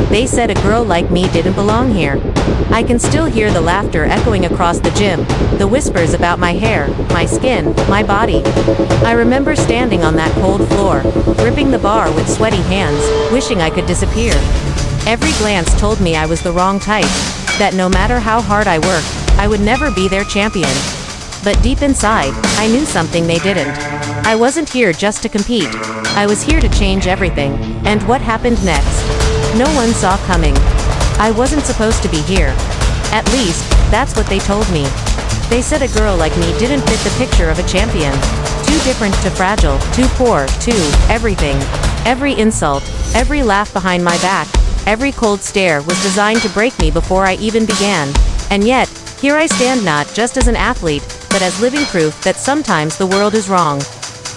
They said a girl like me didn't belong here. I can still hear the laughter echoing across the gym, the whispers about my hair, my skin, my body. I remember standing on that cold floor, gripping the bar with sweaty hands, wishing I could disappear. Every glance told me I was the wrong type, that no matter how hard I worked, I would never be their champion. But deep inside, I knew something they didn't. I wasn't here just to compete. I was here to change everything. And what happened next? No one saw coming. I wasn't supposed to be here. At least, that's what they told me. They said a girl like me didn't fit the picture of a champion. Too different, too fragile, too poor, too everything. Every insult, every laugh behind my back, every cold stare was designed to break me before I even began. And yet, here I stand, not just as an athlete, but as living proof that sometimes the world is wrong.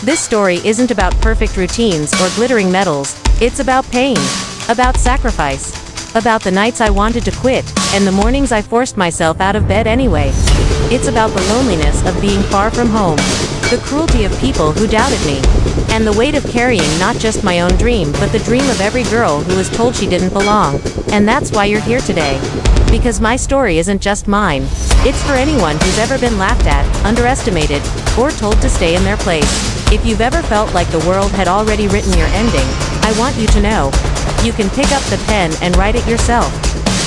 This story isn't about perfect routines or glittering medals. It's about pain, about sacrifice, about the nights I wanted to quit, and the mornings I forced myself out of bed anyway. It's about the loneliness of being far from home, the cruelty of people who doubted me, and the weight of carrying not just my own dream but the dream of every girl who was told she didn't belong. And that's why you're here today. Because my story isn't just mine. It's for anyone who's ever been laughed at, underestimated, or told to stay in their place. If you've ever felt like the world had already written your ending, I want you to know, you can pick up the pen and write it yourself.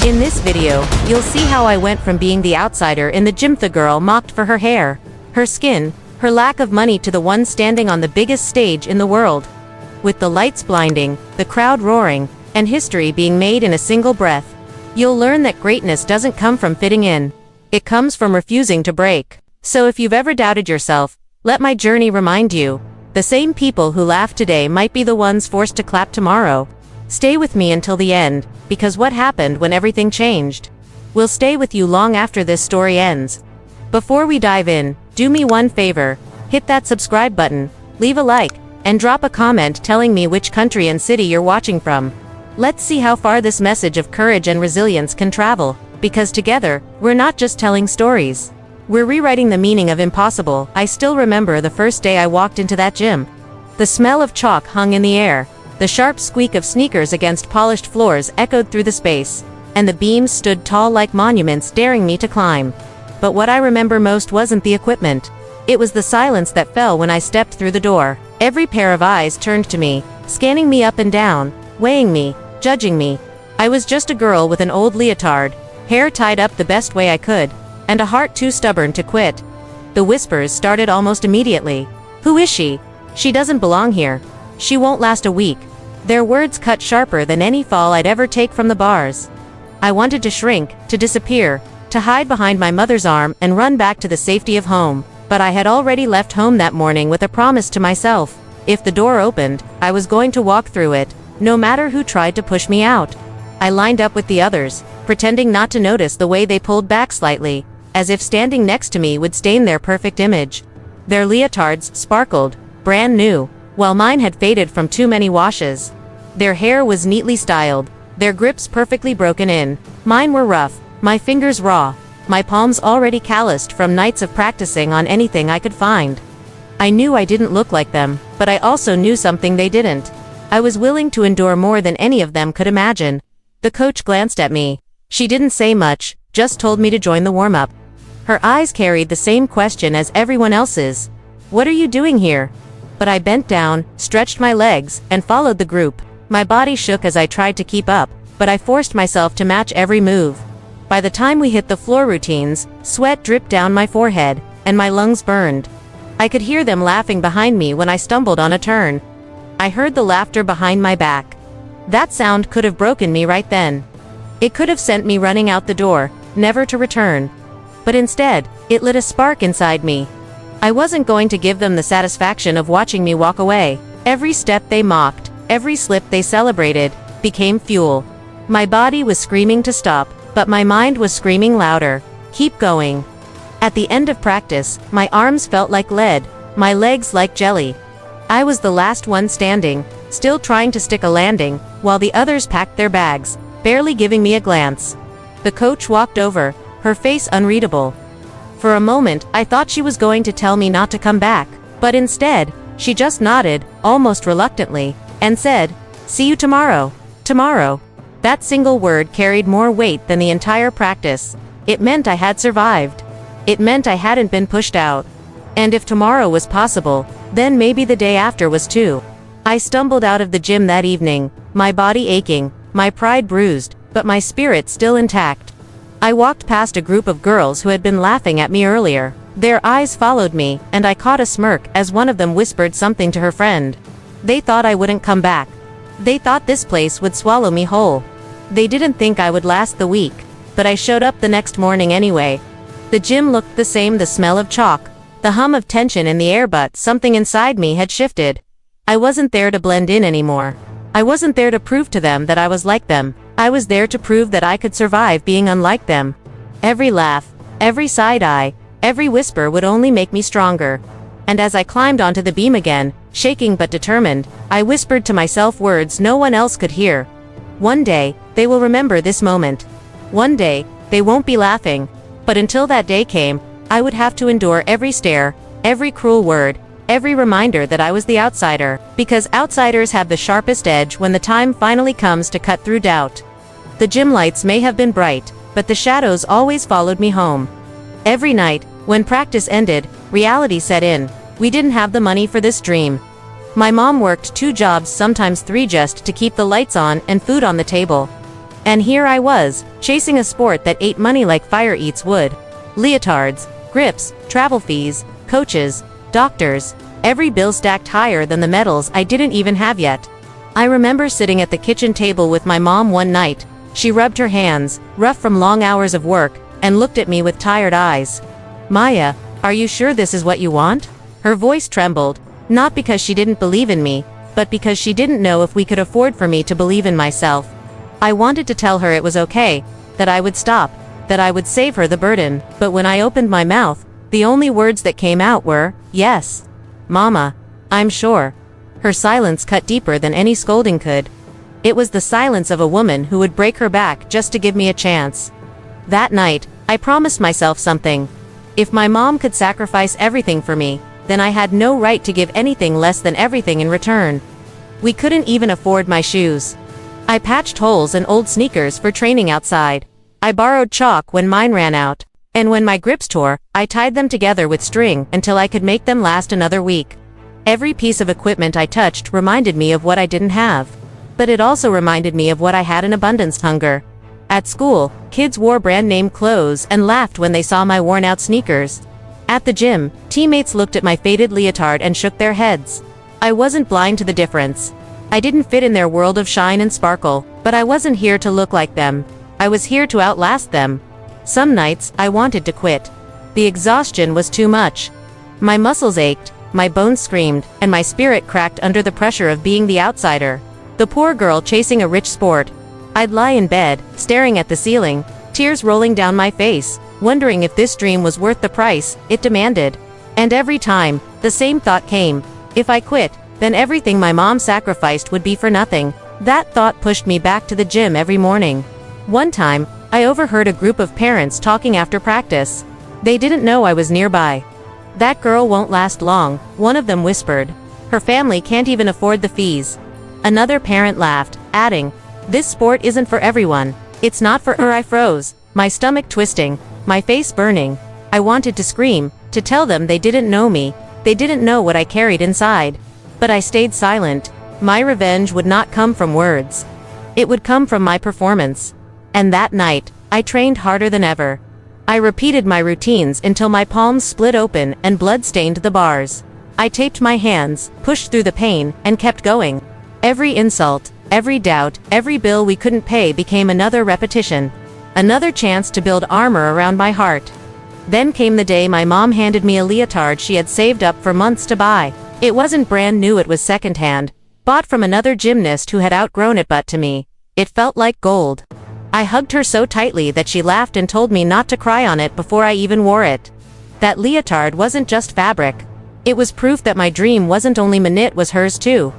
In this video, you'll see how I went from being the outsider in the gym, the girl mocked for her hair, her skin, her lack of money, to the one standing on the biggest stage in the world. With the lights blinding, the crowd roaring, and history being made in a single breath. You'll learn that greatness doesn't come from fitting in. It comes from refusing to break. So if you've ever doubted yourself, let my journey remind you, the same people who laugh today might be the ones forced to clap tomorrow. Stay with me until the end, because what happened when everything changed will stay with you long after this story ends. Before we dive in, do me one favor, hit that subscribe button, leave a like, and drop a comment telling me which country and city you're watching from. Let's see how far this message of courage and resilience can travel, because together, we're not just telling stories. We're rewriting the meaning of impossible. I still remember the first day I walked into that gym. The smell of chalk hung in the air, the sharp squeak of sneakers against polished floors echoed through the space, and the beams stood tall like monuments daring me to climb. But what I remember most wasn't the equipment. It was the silence that fell when I stepped through the door. Every pair of eyes turned to me, scanning me up and down, weighing me, judging me. I was just a girl with an old leotard, hair tied up the best way I could, and a heart too stubborn to quit. The whispers started almost immediately. Who is she? She doesn't belong here. She won't last a week. Their words cut sharper than any fall I'd ever take from the bars. I wanted to shrink, to disappear, to hide behind my mother's arm and run back to the safety of home. But I had already left home that morning with a promise to myself. If the door opened, I was going to walk through it, no matter who tried to push me out. I lined up with the others, pretending not to notice the way they pulled back slightly, as if standing next to me would stain their perfect image. Their leotards sparkled, brand new, while mine had faded from too many washes. Their hair was neatly styled, their grips perfectly broken in. Mine were rough, my fingers raw, my palms already calloused from nights of practicing on anything I could find. I knew I didn't look like them, but I also knew something they didn't. I was willing to endure more than any of them could imagine. The coach glanced at me. She didn't say much, just told me to join the warm-up. Her eyes carried the same question as everyone else's. What are you doing here? But I bent down, stretched my legs, and followed the group. My body shook as I tried to keep up, but I forced myself to match every move. By the time we hit the floor routines, sweat dripped down my forehead, and my lungs burned. I could hear them laughing behind me when I stumbled on a turn. I heard the laughter behind my back. That sound could have broken me right then. It could have sent me running out the door, never to return. But instead, it lit a spark inside me. I wasn't going to give them the satisfaction of watching me walk away. Every step they mocked, every slip they celebrated, became fuel. My body was screaming to stop, but my mind was screaming louder. Keep going. At the end of practice, my arms felt like lead, my legs like jelly. I was the last one standing, still trying to stick a landing, while the others packed their bags, barely giving me a glance. The coach walked over, her face unreadable. For a moment, I thought she was going to tell me not to come back, but instead, she just nodded, almost reluctantly, and said, "See you tomorrow." Tomorrow. That single word carried more weight than the entire practice. It meant I had survived. It meant I hadn't been pushed out. And if tomorrow was possible, then maybe the day after was too. I stumbled out of the gym that evening, my body aching, my pride bruised, but my spirit still intact. I walked past a group of girls who had been laughing at me earlier. Their eyes followed me, and I caught a smirk as one of them whispered something to her friend. They thought I wouldn't come back. They thought this place would swallow me whole. They didn't think I would last the week, but I showed up the next morning anyway. The gym looked the same, the smell of chalk, the hum of tension in the air, but something inside me had shifted. I wasn't there to blend in anymore. I wasn't there to prove to them that I was like them. I was there to prove that I could survive being unlike them. Every laugh, every side eye, every whisper would only make me stronger. And as I climbed onto the beam again, shaking but determined, I whispered to myself words no one else could hear. One day, they will remember this moment. One day, they won't be laughing. But until that day came, I would have to endure every stare, every cruel word, every reminder that I was the outsider, because outsiders have the sharpest edge when the time finally comes to cut through doubt. The gym lights may have been bright, but the shadows always followed me home. Every night, when practice ended, reality set in. We didn't have the money for this dream. My mom worked 2 jobs, sometimes 3, just to keep the lights on and food on the table. And here I was, chasing a sport that ate money like fire eats wood. Leotards, grips, travel fees, coaches, doctors, every bill stacked higher than the medals I didn't even have yet. I remember sitting at the kitchen table with my mom one night. She rubbed her hands, rough from long hours of work, and looked at me with tired eyes. "Maya, are you sure this is what you want?" Her voice trembled, not because she didn't believe in me, but because she didn't know if we could afford for me to believe in myself. I wanted to tell her it was okay, that I would stop, that I would save her the burden, but when I opened my mouth, the only words that came out were, "Yes. Mama, I'm sure." Her silence cut deeper than any scolding could. It was the silence of a woman who would break her back just to give me a chance. That night, I promised myself something. If my mom could sacrifice everything for me, then I had no right to give anything less than everything in return. We couldn't even afford my shoes. I patched holes in old sneakers for training outside. I borrowed chalk when mine ran out. And when my grips tore, I tied them together with string until I could make them last another week. Every piece of equipment I touched reminded me of what I didn't have. But it also reminded me of what I had in abundance: hunger. At school, kids wore brand-name clothes and laughed when they saw my worn-out sneakers. At the gym, teammates looked at my faded leotard and shook their heads. I wasn't blind to the difference. I didn't fit in their world of shine and sparkle, but I wasn't here to look like them. I was here to outlast them. Some nights, I wanted to quit. The exhaustion was too much. My muscles ached, my bones screamed, and my spirit cracked under the pressure of being the outsider. The poor girl chasing a rich sport. I'd lie in bed, staring at the ceiling, tears rolling down my face, wondering if this dream was worth the price it demanded. And every time, the same thought came: if I quit, then everything my mom sacrificed would be for nothing. That thought pushed me back to the gym every morning. One time, I overheard a group of parents talking after practice. They didn't know I was nearby. "That girl won't last long," one of them whispered. "Her family can't even afford the fees." Another parent laughed, adding, "This sport isn't for everyone. It's not for her." I froze, my stomach twisting, my face burning. I wanted to scream, to tell them they didn't know me, they didn't know what I carried inside. But I stayed silent. My revenge would not come from words. It would come from my performance. And that night, I trained harder than ever. I repeated my routines until my palms split open and blood stained the bars. I taped my hands, pushed through the pain, and kept going. Every insult, every doubt, every bill we couldn't pay became another repetition. Another chance to build armor around my heart. Then came the day my mom handed me a leotard she had saved up for months to buy. It wasn't brand new, it was secondhand, bought from another gymnast who had outgrown it, but to me, it felt like gold. I hugged her so tightly that she laughed and told me not to cry on it before I even wore it. That leotard wasn't just fabric. It was proof that my dream wasn't only mine, it was hers too.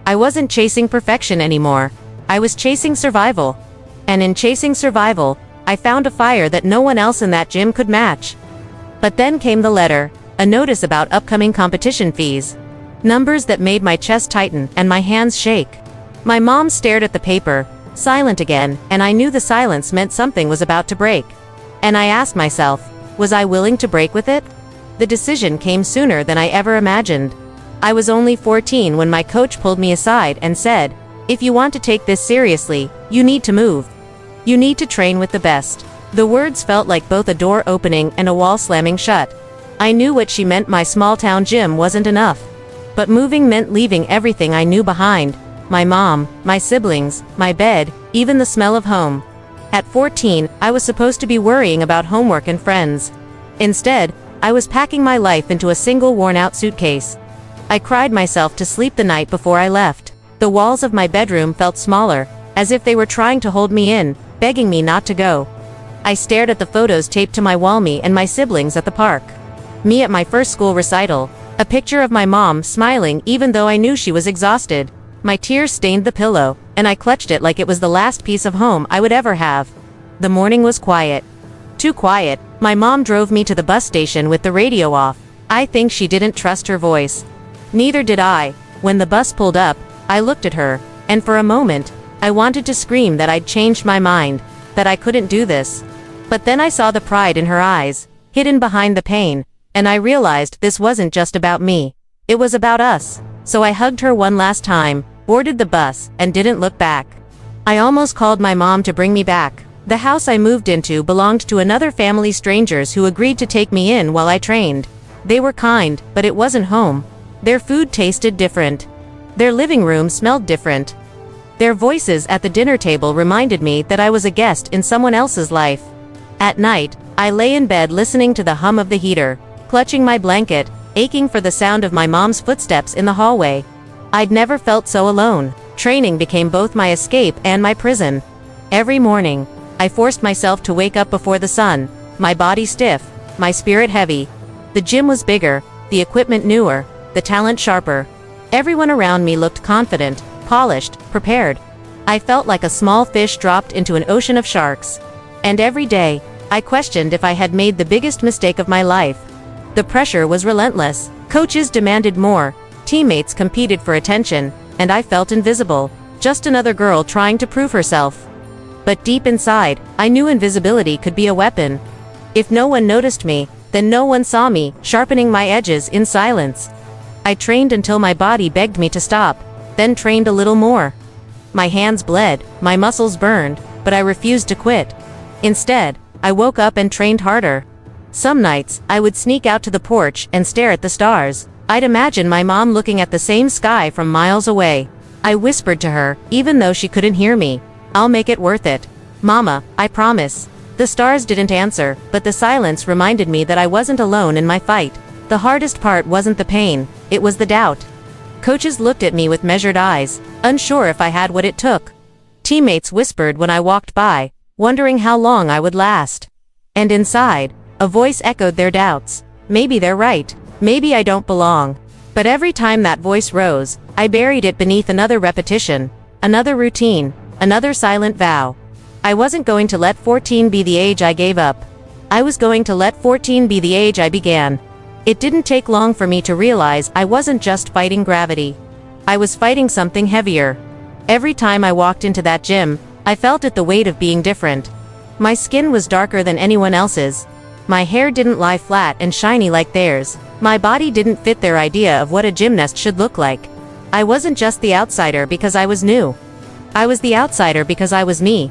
I wasn't chasing perfection anymore. I was chasing survival. And in chasing survival, I found a fire that no one else in that gym could match. But then came the letter, a notice about upcoming competition fees. Numbers that made my chest tighten and my hands shake. My mom stared at the paper, silent again, and I knew the silence meant something was about to break. And I asked myself, was I willing to break with it? The decision came sooner than I ever imagined. I was only 14 when my coach pulled me aside and said, "If you want to take this seriously, you need to move. You need to train with the best." The words felt like both a door opening and a wall slamming shut. I knew what she meant. My small-town gym wasn't enough. But moving meant leaving everything I knew behind. My mom, my siblings, my bed, even the smell of home. At 14, I was supposed to be worrying about homework and friends. Instead, I was packing my life into a single worn-out suitcase. I cried myself to sleep the night before I left. The walls of my bedroom felt smaller, as if they were trying to hold me in, begging me not to go. I stared at the photos taped to my wall, me and my siblings at the park. Me at my first school recital. A picture of my mom smiling even though I knew she was exhausted. My tears stained the pillow, and I clutched it like it was the last piece of home I would ever have. The morning was quiet. Too quiet. My mom drove me to the bus station with the radio off. I think she didn't trust her voice. Neither did I. When the bus pulled up, I looked at her, and for a moment, I wanted to scream that I'd changed my mind, that I couldn't do this. But then I saw the pride in her eyes, hidden behind the pain, and I realized this wasn't just about me. It was about us. So I hugged her one last time, boarded the bus, and didn't look back. I almost called my mom to bring me back. The house I moved into belonged to another family, strangers who agreed to take me in while I trained. They were kind, but it wasn't home. Their food tasted different. Their living room smelled different. Their voices at the dinner table reminded me that I was a guest in someone else's life. At night, I lay in bed listening to the hum of the heater, clutching my blanket, aching for the sound of my mom's footsteps in the hallway. I'd never felt so alone. Training became both my escape and my prison. Every morning, I forced myself to wake up before the sun, my body stiff, my spirit heavy. The gym was bigger, the equipment newer, the talent sharper. Everyone around me looked confident, polished, prepared. I felt like a small fish dropped into an ocean of sharks. And every day, I questioned if I had made the biggest mistake of my life. The pressure was relentless. Coaches demanded more, teammates competed for attention, and I felt invisible, just another girl trying to prove herself. But deep inside, I knew invisibility could be a weapon. If no one noticed me, then no one saw me, sharpening my edges in silence. I trained until my body begged me to stop, then trained a little more. My hands bled, my muscles burned, but I refused to quit. Instead, I woke up and trained harder. Some nights, I would sneak out to the porch and stare at the stars. I'd imagine my mom looking at the same sky from miles away. I whispered to her, even though she couldn't hear me, "I'll make it worth it. Mama, I promise." The stars didn't answer, but the silence reminded me that I wasn't alone in my fight. The hardest part wasn't the pain, it was the doubt. Coaches looked at me with measured eyes, unsure if I had what it took. Teammates whispered when I walked by, wondering how long I would last. And inside, a voice echoed their doubts. Maybe they're right. Maybe I don't belong. But every time that voice rose, I buried it beneath another repetition, another routine, another silent vow. I wasn't going to let 14 be the age I gave up. I was going to let 14 be the age I began. It didn't take long for me to realize I wasn't just fighting gravity. I was fighting something heavier. Every time I walked into that gym, I felt it, the weight of being different. My skin was darker than anyone else's. My hair didn't lie flat and shiny like theirs. My body didn't fit their idea of what a gymnast should look like. I wasn't just the outsider because I was new. I was the outsider because I was me.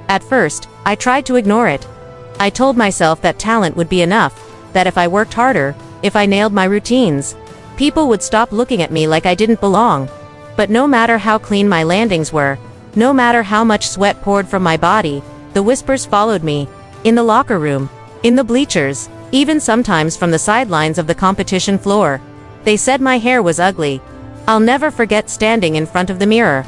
At first, I tried to ignore it. I told myself that talent would be enough, that if I worked harder, if I nailed my routines, people would stop looking at me like I didn't belong. But no matter how clean my landings were, no matter how much sweat poured from my body, the whispers followed me. In the locker room, in the bleachers, even sometimes from the sidelines of the competition floor. They said my hair was ugly. I'll never forget standing in front of the mirror,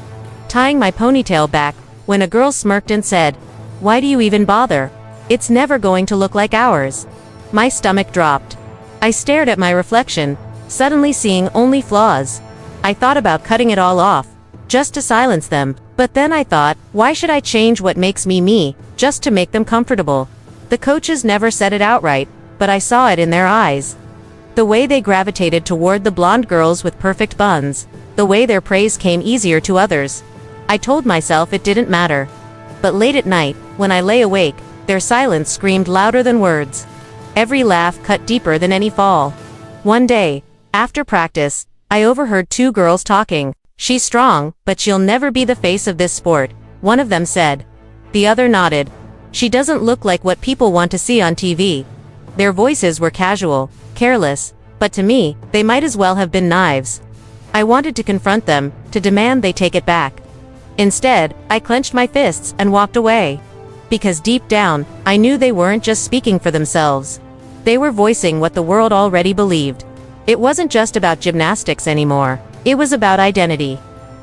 tying my ponytail back, when a girl smirked and said, "Why do you even bother? It's never going to look like ours." My stomach dropped. I stared at my reflection, suddenly seeing only flaws. I thought about cutting it all off, just to silence them, but then I thought, why should I change what makes me me, just to make them comfortable? The coaches never said it outright, but I saw it in their eyes. The way they gravitated toward the blonde girls with perfect buns, the way their praise came easier to others. I told myself it didn't matter. But late at night, when I lay awake, their silence screamed louder than words. Every laugh cut deeper than any fall. One day, after practice, I overheard two girls talking. "She's strong, but she'll never be the face of this sport," one of them said. The other nodded. "She doesn't look like what people want to see on TV." Their voices were casual, careless, but to me, they might as well have been knives. I wanted to confront them, to demand they take it back. Instead, I clenched my fists and walked away. Because deep down, I knew they weren't just speaking for themselves. They were voicing what the world already believed. It wasn't just about gymnastics anymore. It was about identity.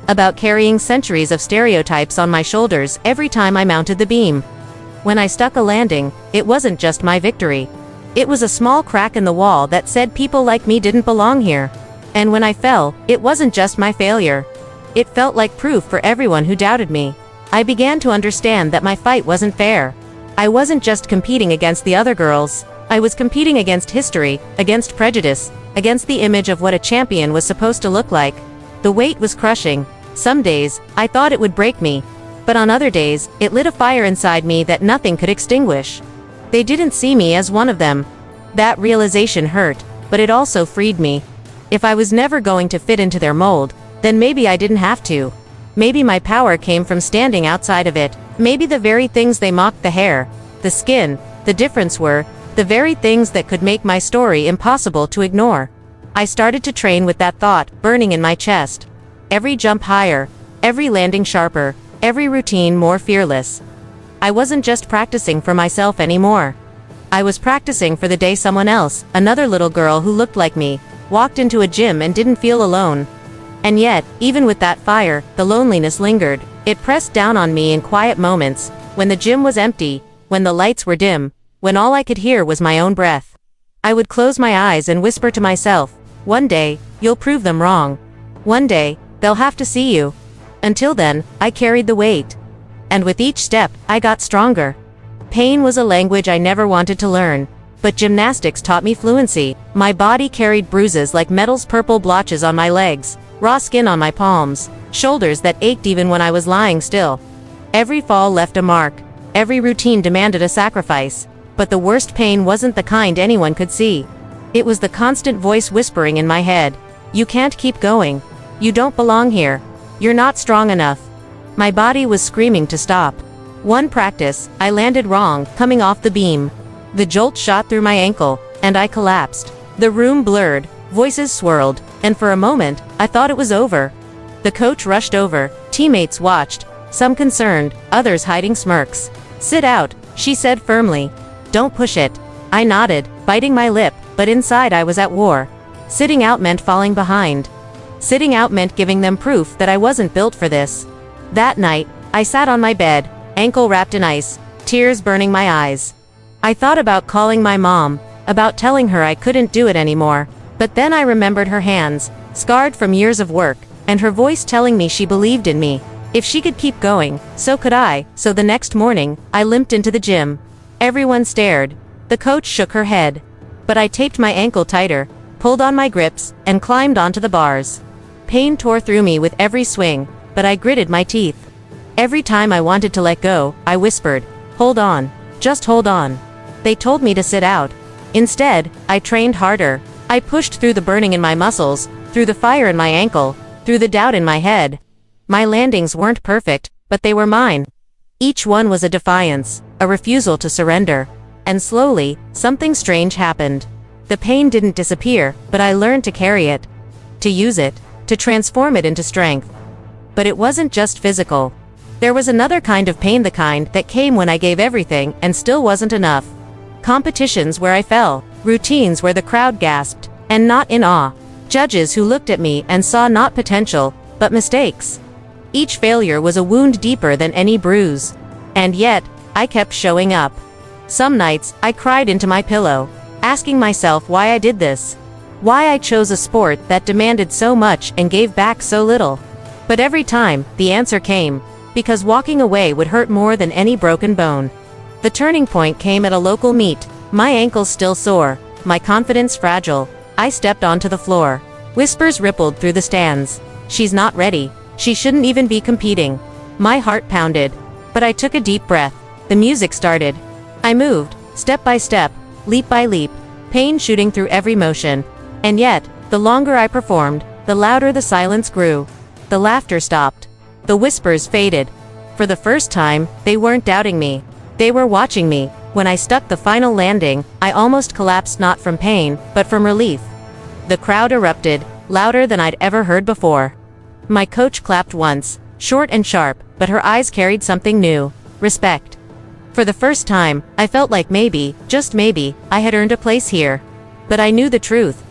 About carrying centuries of stereotypes on my shoulders every time I mounted the beam. When I stuck a landing, it wasn't just my victory. It was a small crack in the wall that said people like me didn't belong here. And when I fell, it wasn't just my failure. It felt like proof for everyone who doubted me. I began to understand that my fight wasn't fair. I wasn't just competing against the other girls. I was competing against history, against prejudice, against the image of what a champion was supposed to look like. The weight was crushing. Some days, I thought it would break me. But on other days, it lit a fire inside me that nothing could extinguish. They didn't see me as one of them. That realization hurt, but it also freed me. If I was never going to fit into their mold, then maybe I didn't have to. Maybe my power came from standing outside of it. Maybe the very things they mocked, the hair, the skin, the difference were the very things that could make my story impossible to ignore. I started to train with that thought burning in my chest. Every jump higher, every landing sharper, every routine more fearless. I wasn't just practicing for myself anymore. I was practicing for the day someone else, another little girl who looked like me, walked into a gym and didn't feel alone. And yet, even with that fire, the loneliness lingered. It pressed down on me in quiet moments, when the gym was empty, when the lights were dim, when all I could hear was my own breath. I would close my eyes and whisper to myself, "One day, you'll prove them wrong. One day, they'll have to see you." Until then, I carried the weight. And with each step, I got stronger. Pain was a language I never wanted to learn. But gymnastics taught me fluency. My body carried bruises like metal's purple blotches on my legs, raw skin on my palms, shoulders that ached even when I was lying still. Every fall left a mark. Every routine demanded a sacrifice. But the worst pain wasn't the kind anyone could see. It was the constant voice whispering in my head. "You can't keep going. You don't belong here. You're not strong enough." My body was screaming to stop. One practice, I landed wrong, coming off the beam. The jolt shot through my ankle, and I collapsed. The room blurred, voices swirled, and for a moment, I thought it was over. The coach rushed over, teammates watched, some concerned, others hiding smirks. "Sit out," she said firmly. "Don't push it." I nodded, biting my lip, but inside I was at war. Sitting out meant falling behind. Sitting out meant giving them proof that I wasn't built for this. That night, I sat on my bed, ankle wrapped in ice, tears burning my eyes. I thought about calling my mom, about telling her I couldn't do it anymore. But then I remembered her hands, scarred from years of work, and her voice telling me she believed in me. If she could keep going, so could I. So the next morning, I limped into the gym. Everyone stared. The coach shook her head. But I taped my ankle tighter, pulled on my grips, and climbed onto the bars. Pain tore through me with every swing, but I gritted my teeth. Every time I wanted to let go, I whispered, "Hold on. Just hold on." They told me to sit out. Instead, I trained harder. I pushed through the burning in my muscles, through the fire in my ankle, through the doubt in my head. My landings weren't perfect, but they were mine. Each one was a defiance, a refusal to surrender. And slowly, something strange happened. The pain didn't disappear, but I learned to carry it, to use it, to transform it into strength. But it wasn't just physical. There was another kind of pain, the kind that came when I gave everything and still wasn't enough. Competitions where I fell, routines where the crowd gasped, and not in awe. Judges who looked at me and saw not potential, but mistakes. Each failure was a wound deeper than any bruise. And yet, I kept showing up. Some nights, I cried into my pillow, asking myself why I did this. Why I chose a sport that demanded so much and gave back so little. But every time, the answer came. Because walking away would hurt more than any broken bone. The turning point came at a local meet. My ankles still sore, my confidence fragile. I stepped onto the floor. Whispers rippled through the stands. "She's not ready. She shouldn't even be competing." My heart pounded. But I took a deep breath. The music started. I moved, step by step, leap by leap, pain shooting through every motion. And yet, the longer I performed, the louder the silence grew. The laughter stopped. The whispers faded. For the first time, they weren't doubting me. They were watching me. When I stuck the final landing, I almost collapsed, not from pain, but from relief. The crowd erupted, louder than I'd ever heard before. My coach clapped once, short and sharp, but her eyes carried something new: respect. For the first time, I felt like maybe, just maybe, I had earned a place here. But I knew the truth.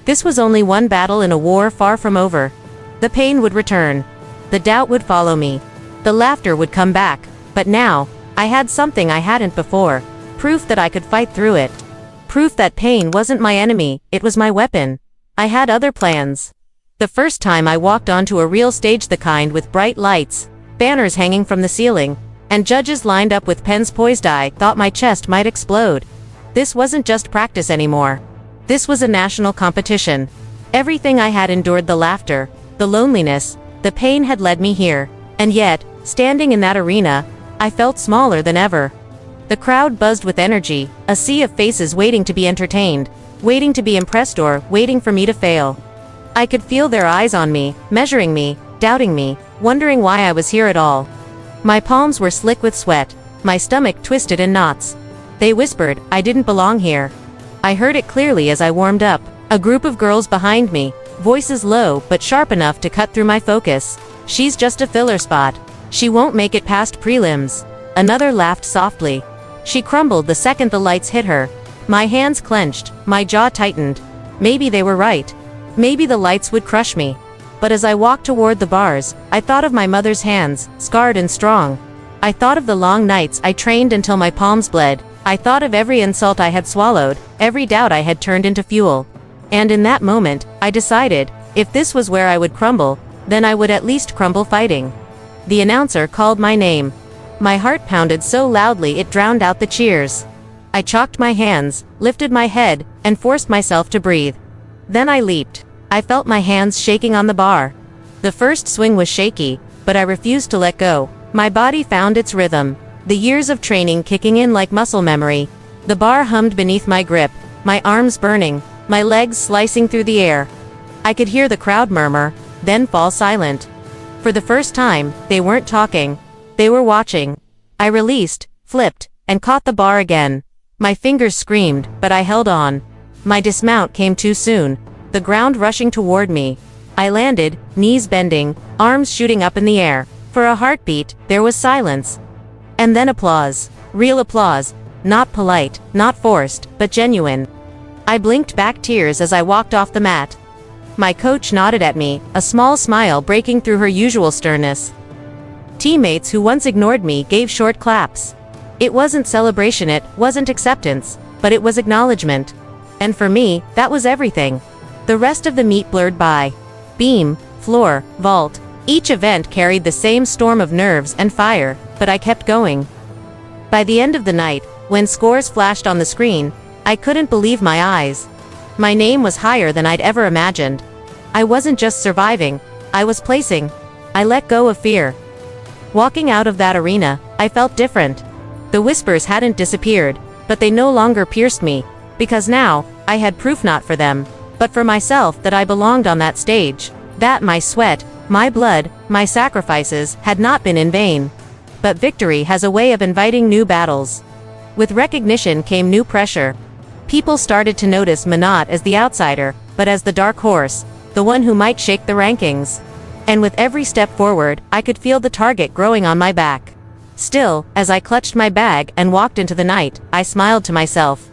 This was only one battle in a war far from over. The pain would return. The doubt would follow me. The laughter would come back. But now, I had something I hadn't before. Proof that I could fight through it. Proof that pain wasn't my enemy, it was my weapon. I had other plans. The first time I walked onto a real stage, the kind with bright lights, banners hanging from the ceiling, and judges lined up with pens poised, I thought my chest might explode. This wasn't just practice anymore. This was a national competition. Everything I had endured, the laughter, the loneliness, the pain, had led me here. And yet, standing in that arena, I felt smaller than ever. The crowd buzzed with energy, a sea of faces waiting to be entertained, waiting to be impressed, or waiting for me to fail. I could feel their eyes on me, measuring me, doubting me, wondering why I was here at all. My palms were slick with sweat, my stomach twisted in knots. They whispered, I didn't belong here. I heard it clearly as I warmed up. A group of girls behind me, voices low but sharp enough to cut through my focus. She's just a filler spot. She won't make it past prelims. Another laughed softly. She crumbled the second the lights hit her. My hands clenched, my jaw tightened. Maybe they were right. Maybe the lights would crush me. But as I walked toward the bars, I thought of my mother's hands, scarred and strong. I thought of the long nights I trained until my palms bled. I thought of every insult I had swallowed, every doubt I had turned into fuel. And in that moment, I decided, if this was where I would crumble, then I would at least crumble fighting. The announcer called my name. My heart pounded so loudly it drowned out the cheers. I chalked my hands, lifted my head, and forced myself to breathe. Then I leaped. I felt my hands shaking on the bar. The first swing was shaky, but I refused to let go. My body found its rhythm, the years of training kicking in like muscle memory. The bar hummed beneath my grip, my arms burning, my legs slicing through the air. I could hear the crowd murmur, then fall silent. For the first time, they weren't talking. They were watching. I released, flipped, and caught the bar again. My fingers screamed, but I held on. My dismount came too soon, the ground rushing toward me. I landed, knees bending, arms shooting up in the air. For a heartbeat, there was silence. And then applause. Real applause. Not polite, not forced, but genuine. I blinked back tears as I walked off the mat. My coach nodded at me, a small smile breaking through her usual sternness. Teammates who once ignored me gave short claps. It wasn't celebration, it wasn't acceptance, but it was acknowledgement. And for me, that was everything. The rest of the meet blurred by. Beam, floor, vault. Each event carried the same storm of nerves and fire, but I kept going. By the end of the night, when scores flashed on the screen, I couldn't believe my eyes. My name was higher than I'd ever imagined. I wasn't just surviving, I was placing. I let go of fear. Walking out of that arena, I felt different. The whispers hadn't disappeared, but they no longer pierced me, because now, I had proof, not for them, but for myself, that I belonged on that stage, that my sweat, my blood, my sacrifices had not been in vain. But victory has a way of inviting new battles. With recognition came new pressure. People started to notice me not as the outsider, but as the dark horse, the one who might shake the rankings. And with every step forward, I could feel the target growing on my back. Still, as I clutched my bag and walked into the night, I smiled to myself.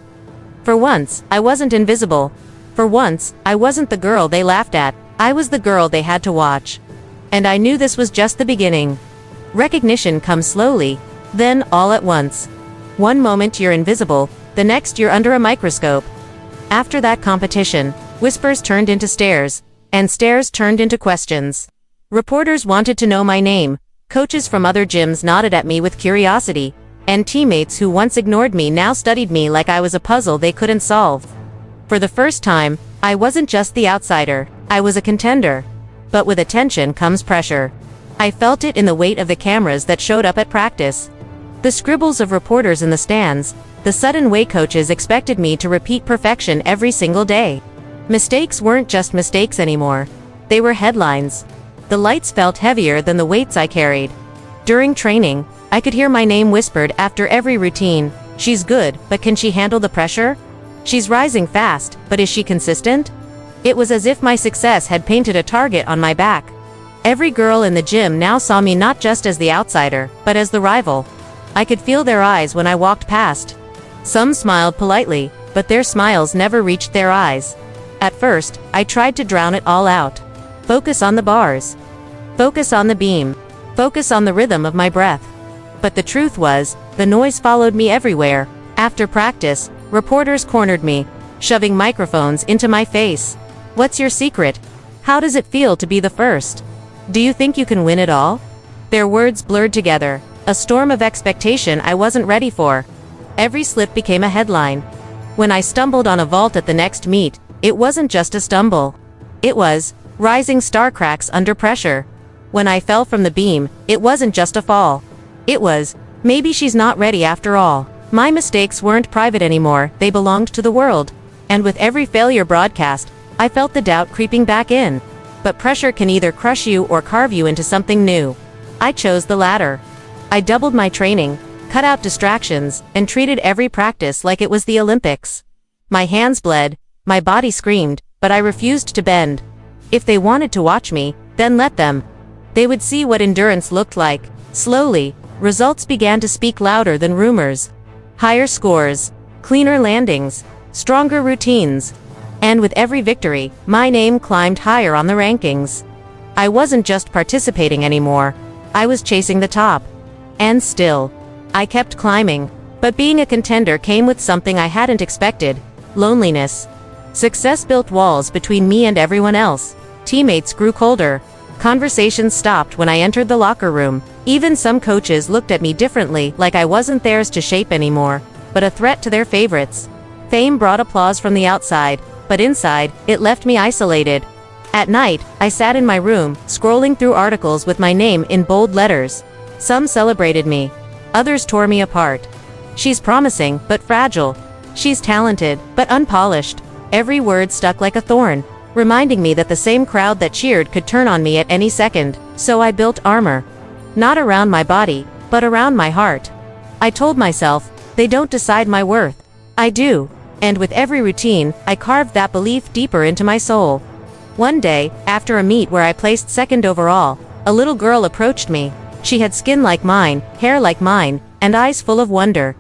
For once, I wasn't invisible. For once, I wasn't the girl they laughed at, I was the girl they had to watch. And I knew this was just the beginning. Recognition comes slowly, then all at once. One moment you're invisible, the next you're under a microscope. After that competition, whispers turned into stares, and stares turned into questions. Reporters wanted to know my name, coaches from other gyms nodded at me with curiosity, and teammates who once ignored me now studied me like I was a puzzle they couldn't solve. For the first time, I wasn't just the outsider, I was a contender. But with attention comes pressure. I felt it in the weight of the cameras that showed up at practice. The scribbles of reporters in the stands, the sudden way coaches expected me to repeat perfection every single day. Mistakes weren't just mistakes anymore. They were headlines. The lights felt heavier than the weights I carried. During training, I could hear my name whispered after every routine. She's good, but can she handle the pressure? She's rising fast, but is she consistent? It was as if my success had painted a target on my back. Every girl in the gym now saw me not just as the outsider, but as the rival. I could feel their eyes when I walked past. Some smiled politely, but their smiles never reached their eyes. At first, I tried to drown it all out. Focus on the bars. Focus on the beam. Focus on the rhythm of my breath. But the truth was, the noise followed me everywhere. After practice, reporters cornered me, shoving microphones into my face. What's your secret? How does it feel to be the first? Do you think you can win it all? Their words blurred together, a storm of expectation I wasn't ready for. Every slip became a headline. When I stumbled on a vault at the next meet, it wasn't just a stumble. It was, rising star cracks under pressure. When I fell from the beam, it wasn't just a fall. It was, maybe she's not ready after all. My mistakes weren't private anymore, they belonged to the world. And with every failure broadcast, I felt the doubt creeping back in. But pressure can either crush you or carve you into something new. I chose the latter. I doubled my training, cut out distractions, and treated every practice like it was the Olympics. My hands bled, my body screamed, but I refused to bend. If they wanted to watch me, then let them. They would see what endurance looked like. Slowly, results began to speak louder than rumors. Higher scores, cleaner landings, stronger routines. And with every victory, my name climbed higher on the rankings. I wasn't just participating anymore. I was chasing the top. And still, I kept climbing. But being a contender came with something I hadn't expected: loneliness. Success built walls between me and everyone else. Teammates grew colder. Conversations stopped when I entered the locker room. Even some coaches looked at me differently, like I wasn't theirs to shape anymore, but a threat to their favorites. Fame brought applause from the outside, but inside, it left me isolated. At night, I sat in my room, scrolling through articles with my name in bold letters. Some celebrated me. Others tore me apart. She's promising, but fragile. She's talented, but unpolished. Every word stuck like a thorn, reminding me that the same crowd that cheered could turn on me at any second. So I built armor. Not around my body, but around my heart. I told myself, they don't decide my worth. I do. And with every routine, I carved that belief deeper into my soul. One day, after a meet where I placed second overall, a little girl approached me. She had skin like mine, hair like mine, and eyes full of wonder.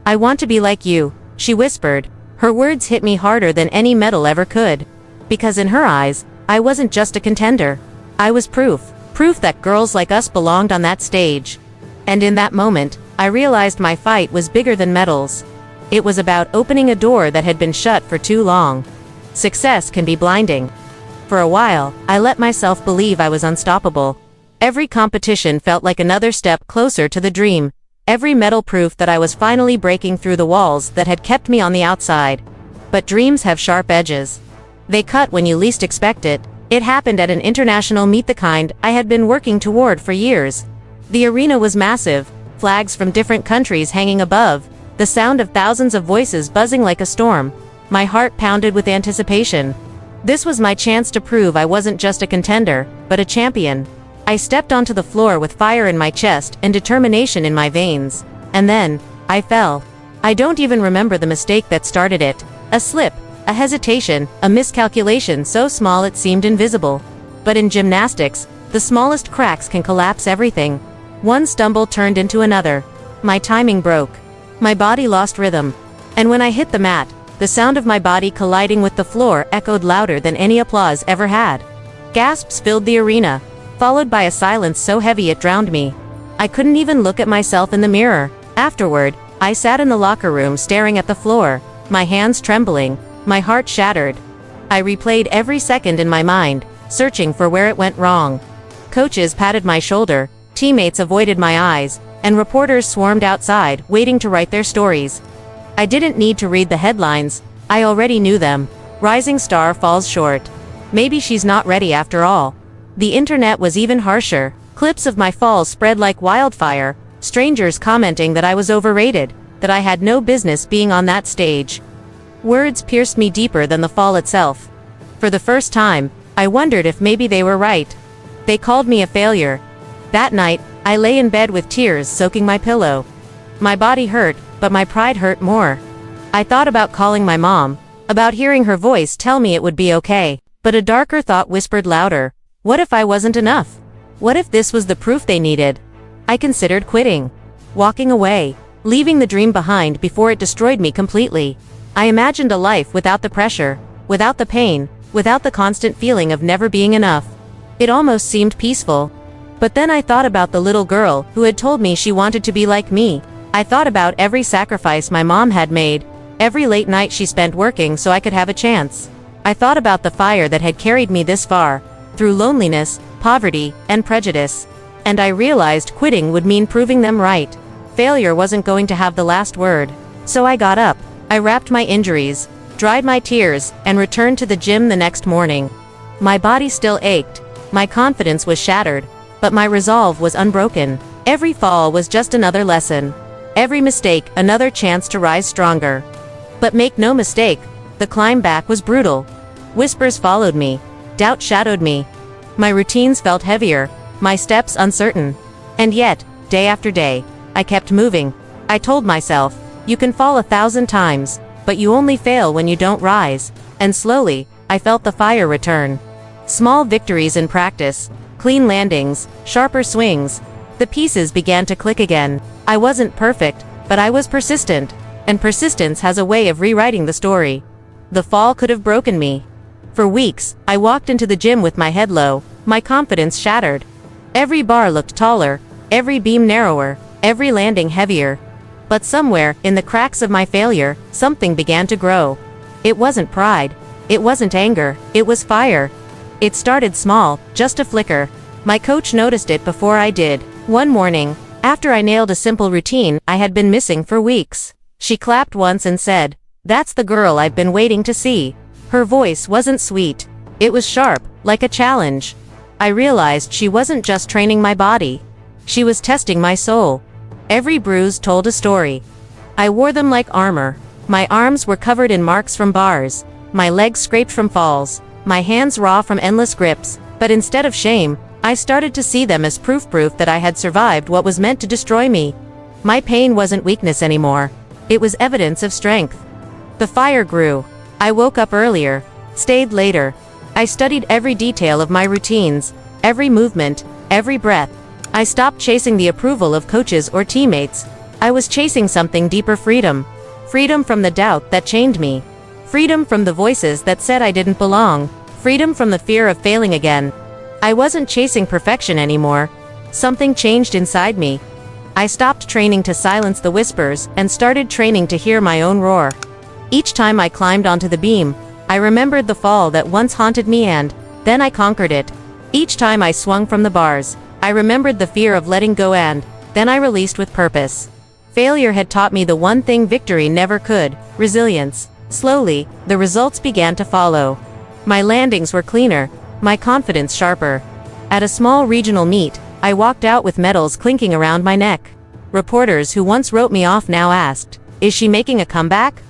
"I want to be like you," she whispered. Her words hit me harder than any medal ever could. Because in her eyes, I wasn't just a contender. I was proof that girls like us belonged on that stage. And in that moment, I realized my fight was bigger than medals. It was about opening a door that had been shut for too long. Success can be blinding. For a while, I let myself believe I was unstoppable. Every competition felt like another step closer to the dream. Every medal proof that I was finally breaking through the walls that had kept me on the outside. But dreams have sharp edges. They cut when you least expect it. It happened at an international meet, the kind I had been working toward for years. The arena was massive, flags from different countries hanging above, the sound of thousands of voices buzzing like a storm. My heart pounded with anticipation. This was my chance to prove I wasn't just a contender, but a champion. I stepped onto the floor with fire in my chest and determination in my veins. And then, I fell. I don't even remember the mistake that started it. A slip, a hesitation, a miscalculation so small it seemed invisible. But in gymnastics, the smallest cracks can collapse everything. One stumble turned into another. My timing broke. My body lost rhythm. And when I hit the mat, the sound of my body colliding with the floor echoed louder than any applause ever had. Gasps filled the arena, followed by a silence so heavy it drowned me. I couldn't even look at myself in the mirror. Afterward, I sat in the locker room staring at the floor, my hands trembling, my heart shattered. I replayed every second in my mind, searching for where it went wrong. Coaches patted my shoulder, teammates avoided my eyes, and reporters swarmed outside, waiting to write their stories. I didn't need to read the headlines, I already knew them. Rising star falls short. Maybe she's not ready after all. The internet was even harsher. Clips of my falls spread like wildfire, strangers commenting that I was overrated, that I had no business being on that stage. Words pierced me deeper than the fall itself. For the first time, I wondered if maybe they were right. They called me a failure. That night, I lay in bed with tears soaking my pillow. My body hurt, but my pride hurt more. I thought about calling my mom, about hearing her voice tell me it would be okay, but a darker thought whispered louder. What if I wasn't enough? What if this was the proof they needed? I considered quitting, walking away, leaving the dream behind before it destroyed me completely. I imagined a life without the pressure, without the pain, without the constant feeling of never being enough. It almost seemed peaceful. But then I thought about the little girl who had told me she wanted to be like me. I thought about every sacrifice my mom had made, every late night she spent working so I could have a chance. I thought about the fire that had carried me this far, through loneliness, poverty, and prejudice. And I realized quitting would mean proving them right. Failure wasn't going to have the last word. So I got up. I wrapped my injuries, dried my tears, and returned to the gym the next morning. My body still ached. My confidence was shattered, but my resolve was unbroken. Every fall was just another lesson. Every mistake, another chance to rise stronger. But make no mistake, the climb back was brutal. Whispers followed me. Doubt shadowed me. My routines felt heavier, my steps uncertain. And yet, day after day, I kept moving. I told myself, you can fall 1,000 times, but you only fail when you don't rise. And slowly, I felt the fire return. Small victories in practice, clean landings, sharper swings. The pieces began to click again. I wasn't perfect, but I was persistent. And persistence has a way of rewriting the story. The fall could have broken me. For weeks, I walked into the gym with my head low, my confidence shattered. Every bar looked taller, every beam narrower, every landing heavier. But somewhere, in the cracks of my failure, something began to grow. It wasn't pride. It wasn't anger. It was fire. It started small, just a flicker. My coach noticed it before I did. One morning, after I nailed a simple routine I had been missing for weeks, she clapped once and said, "That's the girl I've been waiting to see." Her voice wasn't sweet. It was sharp, like a challenge. I realized she wasn't just training my body. She was testing my soul. Every bruise told a story. I wore them like armor. My arms were covered in marks from bars, my legs scraped from falls, my hands raw from endless grips, but instead of shame, I started to see them as proof that I had survived what was meant to destroy me. My pain wasn't weakness anymore. It was evidence of strength. The fire grew. I woke up earlier, stayed later. I studied every detail of my routines, every movement, every breath. I stopped chasing the approval of coaches or teammates. I was chasing something deeper: freedom. Freedom from the doubt that chained me. Freedom from the voices that said I didn't belong. Freedom from the fear of failing again. I wasn't chasing perfection anymore. Something changed inside me. I stopped training to silence the whispers and started training to hear my own roar. Each time I climbed onto the beam, I remembered the fall that once haunted me, and then I conquered it. Each time I swung from the bars, I remembered the fear of letting go, and then I released with purpose. Failure had taught me the one thing victory never could: resilience. Slowly, the results began to follow. My landings were cleaner, my confidence sharper. At a small regional meet, I walked out with medals clinking around my neck. Reporters who once wrote me off now asked, "Is she making a comeback?"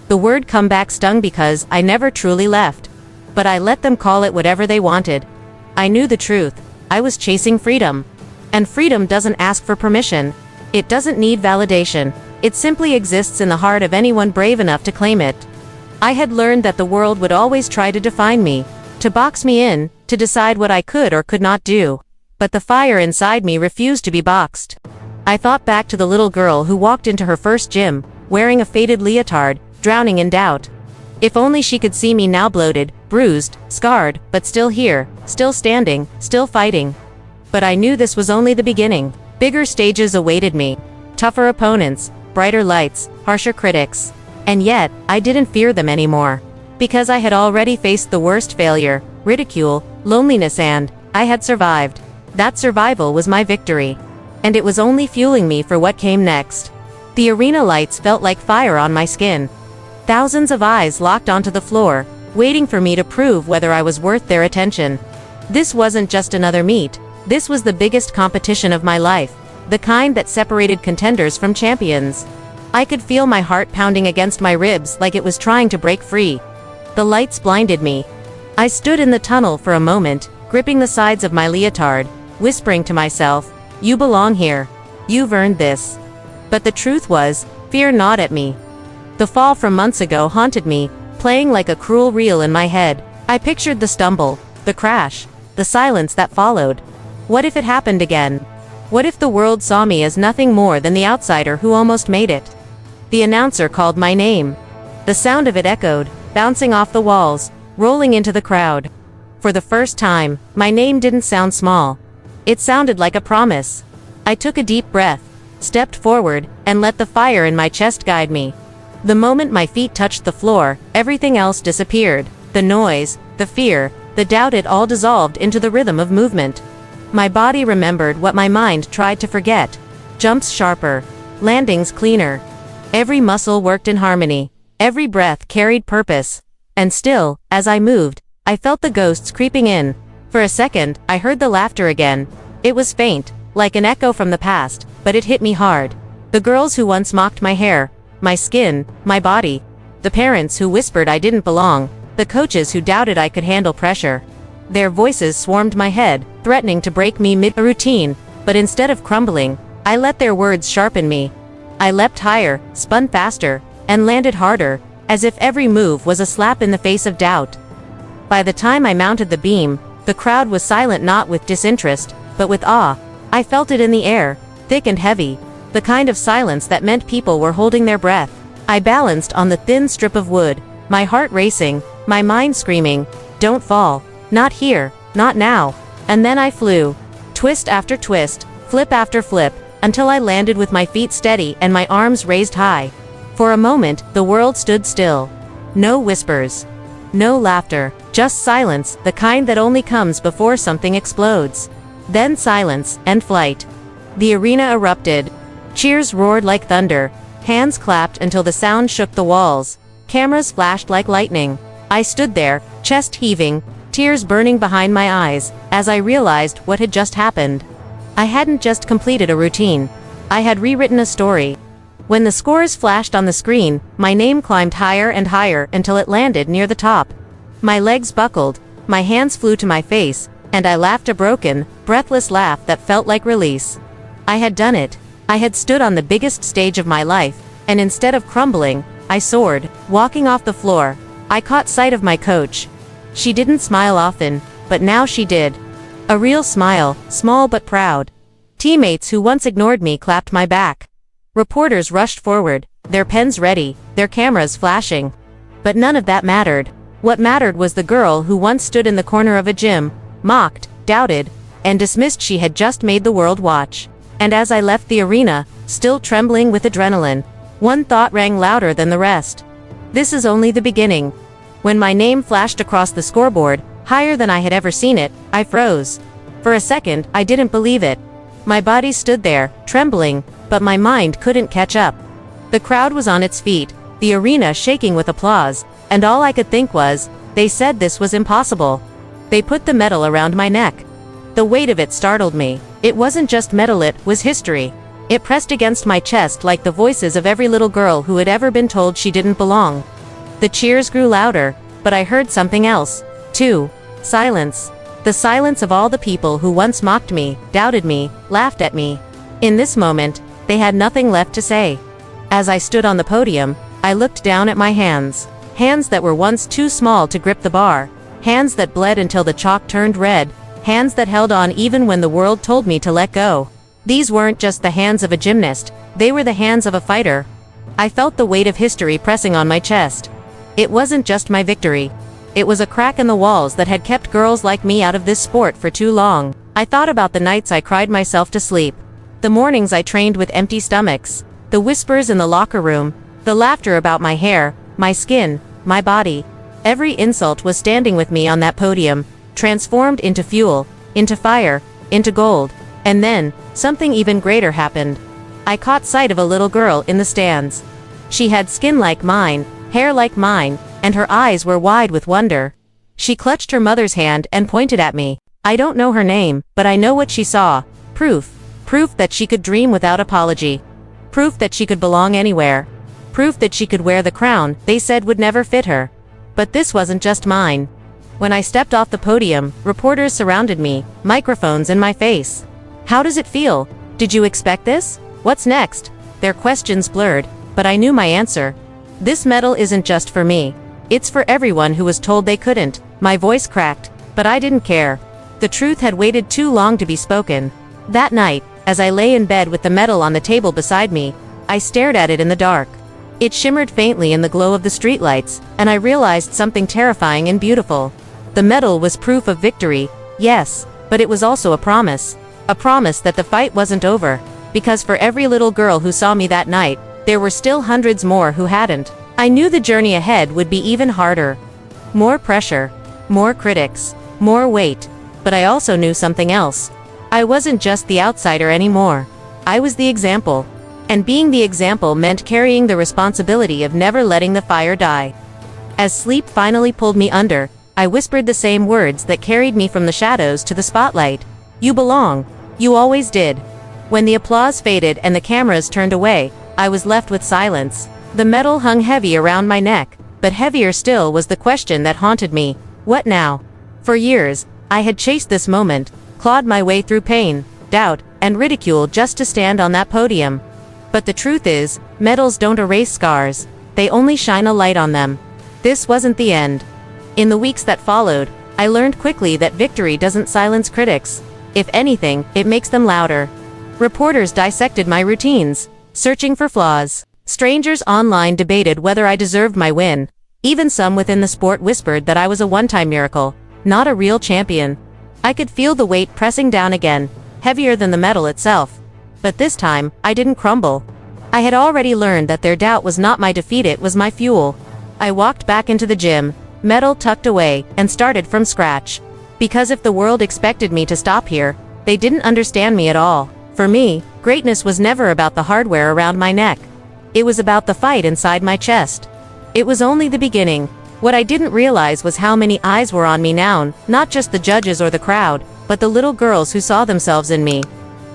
The word comeback stung because I never truly left. But I let them call it whatever they wanted. I knew the truth. I was chasing freedom. And freedom doesn't ask for permission. It doesn't need validation. It simply exists in the heart of anyone brave enough to claim it. I had learned that the world would always try to define me, to box me in, to decide what I could or could not do. But the fire inside me refused to be boxed. I thought back to the little girl who walked into her first gym, wearing a faded leotard, drowning in doubt. If only she could see me now, bloated, bruised, scarred, but still here, still standing, still fighting. But I knew this was only the beginning. Bigger stages awaited me. Tougher opponents, brighter lights, harsher critics. And yet, I didn't fear them anymore. Because I had already faced the worst: failure, ridicule, loneliness, and I had survived. That survival was my victory. And it was only fueling me for what came next. The arena lights felt like fire on my skin. Thousands of eyes locked onto the floor, waiting for me to prove whether I was worth their attention. This wasn't just another meet. This was the biggest competition of my life, the kind that separated contenders from champions. I could feel my heart pounding against my ribs like it was trying to break free. The lights blinded me. I stood in the tunnel for a moment, gripping the sides of my leotard, whispering to myself, "You belong here. You've earned this." But the truth was, fear gnawed at me. The fall from months ago haunted me, playing like a cruel reel in my head. I pictured the stumble, the crash, the silence that followed. What if it happened again? What if the world saw me as nothing more than the outsider who almost made it? The announcer called my name. The sound of it echoed, bouncing off the walls, rolling into the crowd. For the first time, my name didn't sound small. It sounded like a promise. I took a deep breath, stepped forward, and let the fire in my chest guide me. The moment my feet touched the floor, everything else disappeared. The noise, the fear, the doubt, it all dissolved into the rhythm of movement. My body remembered what my mind tried to forget. Jumps sharper, landings cleaner. Every muscle worked in harmony. Every breath carried purpose. And still, as I moved, I felt the ghosts creeping in. For a second, I heard the laughter again. It was faint, like an echo from the past, but it hit me hard. The girls who once mocked my hair, my skin, my body. The parents who whispered I didn't belong. The coaches who doubted I could handle pressure. Their voices swarmed my head, threatening to break me mid-routine, but instead of crumbling, I let their words sharpen me. I leapt higher, spun faster, and landed harder, as if every move was a slap in the face of doubt. By the time I mounted the beam, the crowd was silent, not with disinterest, but with awe. I felt it in the air, thick and heavy, the kind of silence that meant people were holding their breath. I balanced on the thin strip of wood, my heart racing, my mind screaming, "Don't fall. Not here, not now." And then I flew. Twist after twist, flip after flip, until I landed with my feet steady and my arms raised high. For a moment, the world stood still. No whispers. No laughter. Just silence, the kind that only comes before something explodes. Then silence, and flight. The arena erupted. Cheers roared like thunder. Hands clapped until the sound shook the walls. Cameras flashed like lightning. I stood there, chest heaving, tears burning behind my eyes, as I realized what had just happened. I hadn't just completed a routine. I had rewritten a story. When the scores flashed on the screen, my name climbed higher and higher until it landed near the top. My legs buckled, my hands flew to my face, and I laughed, a broken, breathless laugh that felt like release. I had done it. I had stood on the biggest stage of my life, and instead of crumbling, I soared. Walking off the floor, I caught sight of my coach. She didn't smile often, but now she did. A real smile, small but proud. Teammates who once ignored me clapped my back. Reporters rushed forward, their pens ready, their cameras flashing. But none of that mattered. What mattered was the girl who once stood in the corner of a gym, mocked, doubted, and dismissed. She had just made the world watch. And as I left the arena, still trembling with adrenaline, one thought rang louder than the rest. This is only the beginning. When my name flashed across the scoreboard, higher than I had ever seen it, I froze. For a second, I didn't believe it. My body stood there, trembling, but my mind couldn't catch up. The crowd was on its feet, the arena shaking with applause, and all I could think was, they said this was impossible. They put the medal around my neck. The weight of it startled me. It wasn't just metal, it was history. It pressed against my chest like the voices of every little girl who had ever been told she didn't belong. The cheers grew louder, but I heard something else, too. Silence. The silence of all the people who once mocked me, doubted me, laughed at me. In this moment, they had nothing left to say. As I stood on the podium, I looked down at my hands. Hands that were once too small to grip the bar. Hands that bled until the chalk turned red. Hands that held on even when the world told me to let go. These weren't just the hands of a gymnast, they were the hands of a fighter. I felt the weight of history pressing on my chest. It wasn't just my victory. It was a crack in the walls that had kept girls like me out of this sport for too long. I thought about the nights I cried myself to sleep. The mornings I trained with empty stomachs. The whispers in the locker room. The laughter about my hair, my skin, my body. Every insult was standing with me on that podium, transformed into fuel, into fire, into gold. And then, something even greater happened. I caught sight of a little girl in the stands. She had skin like mine, hair like mine, and her eyes were wide with wonder. She clutched her mother's hand and pointed at me. I don't know her name, but I know what she saw. Proof. Proof that she could dream without apology. Proof that she could belong anywhere. Proof that she could wear the crown they said would never fit her. But this wasn't just mine. When I stepped off the podium, reporters surrounded me, microphones in my face. How does it feel? Did you expect this? What's next? Their questions blurred, but I knew my answer. This medal isn't just for me. It's for everyone who was told they couldn't. My voice cracked, but I didn't care. The truth had waited too long to be spoken. That night, as I lay in bed with the medal on the table beside me, I stared at it in the dark. It shimmered faintly in the glow of the streetlights, and I realized something terrifying and beautiful. The medal was proof of victory, yes, but it was also a promise. A promise that the fight wasn't over, because for every little girl who saw me that night, there were still hundreds more who hadn't. I knew the journey ahead would be even harder. More pressure, more critics, more weight, but I also knew something else. I wasn't just the outsider anymore. I was the example. And being the example meant carrying the responsibility of never letting the fire die. As sleep finally pulled me under, I whispered the same words that carried me from the shadows to the spotlight. You belong. You always did. When the applause faded and the cameras turned away, I was left with silence. The medal hung heavy around my neck, but heavier still was the question that haunted me. What now? For years, I had chased this moment, clawed my way through pain, doubt, and ridicule just to stand on that podium. But the truth is, medals don't erase scars, they only shine a light on them. This wasn't the end. In the weeks that followed, I learned quickly that victory doesn't silence critics. If anything, it makes them louder. Reporters dissected my routines, searching for flaws. Strangers online debated whether I deserved my win. Even some within the sport whispered that I was a one-time miracle, not a real champion. I could feel the weight pressing down again, heavier than the medal itself. But this time, I didn't crumble. I had already learned that their doubt was not my defeat, it was my fuel. I walked back into the gym, medal tucked away, and started from scratch. Because if the world expected me to stop here, they didn't understand me at all. For me, greatness was never about the hardware around my neck. It was about the fight inside my chest. It was only the beginning. What I didn't realize was how many eyes were on me now, not just the judges or the crowd, but the little girls who saw themselves in me.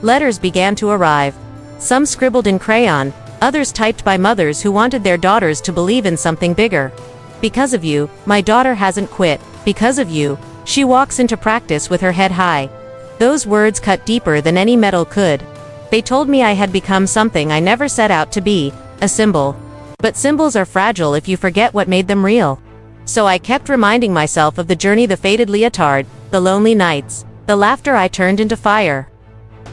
Letters began to arrive. Some scribbled in crayon, others typed by mothers who wanted their daughters to believe in something bigger. Because of you, my daughter hasn't quit. Because of you, she walks into practice with her head high. Those words cut deeper than any medal could. They told me I had become something I never set out to be, a symbol. But symbols are fragile if you forget what made them real. So I kept reminding myself of the journey, the faded leotard, the lonely nights, the laughter I turned into fire.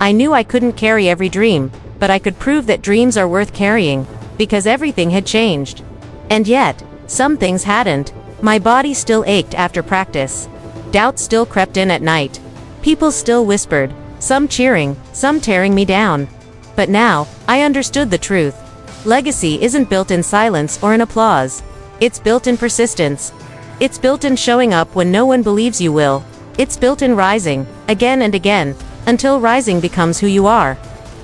I knew I couldn't carry every dream, but I could prove that dreams are worth carrying, because everything had changed. And yet, some things hadn't. My body still ached after practice. Doubt still crept in at night. People still whispered, some cheering, some tearing me down. But now, I understood the truth. Legacy isn't built in silence or in applause. It's built in persistence. It's built in showing up when no one believes you will. It's built in rising, again and again, until rising becomes who you are.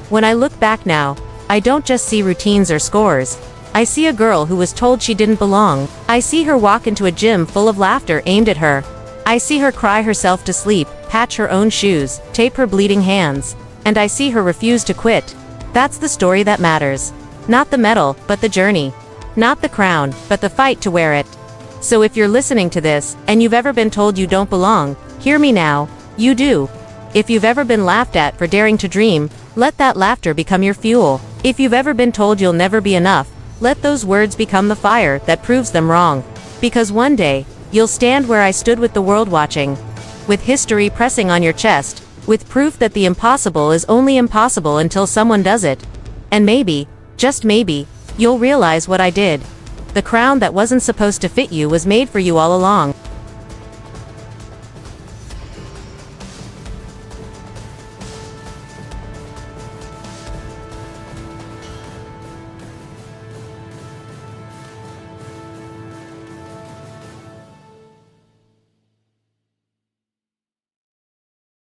When I look back now, I don't just see routines or scores. I see a girl who was told she didn't belong. I see her walk into a gym full of laughter aimed at her. I see her cry herself to sleep, patch her own shoes, tape her bleeding hands. And I see her refuse to quit. That's the story that matters. Not the medal, but the journey. Not the crown, but the fight to wear it. So if you're listening to this, and you've ever been told you don't belong, hear me now, you do. If you've ever been laughed at for daring to dream, let that laughter become your fuel. If you've ever been told you'll never be enough, let those words become the fire that proves them wrong. Because one day, you'll stand where I stood with the world watching. With history pressing on your chest, with proof that the impossible is only impossible until someone does it. And maybe, just maybe, you'll realize what I did. The crown that wasn't supposed to fit you was made for you all along.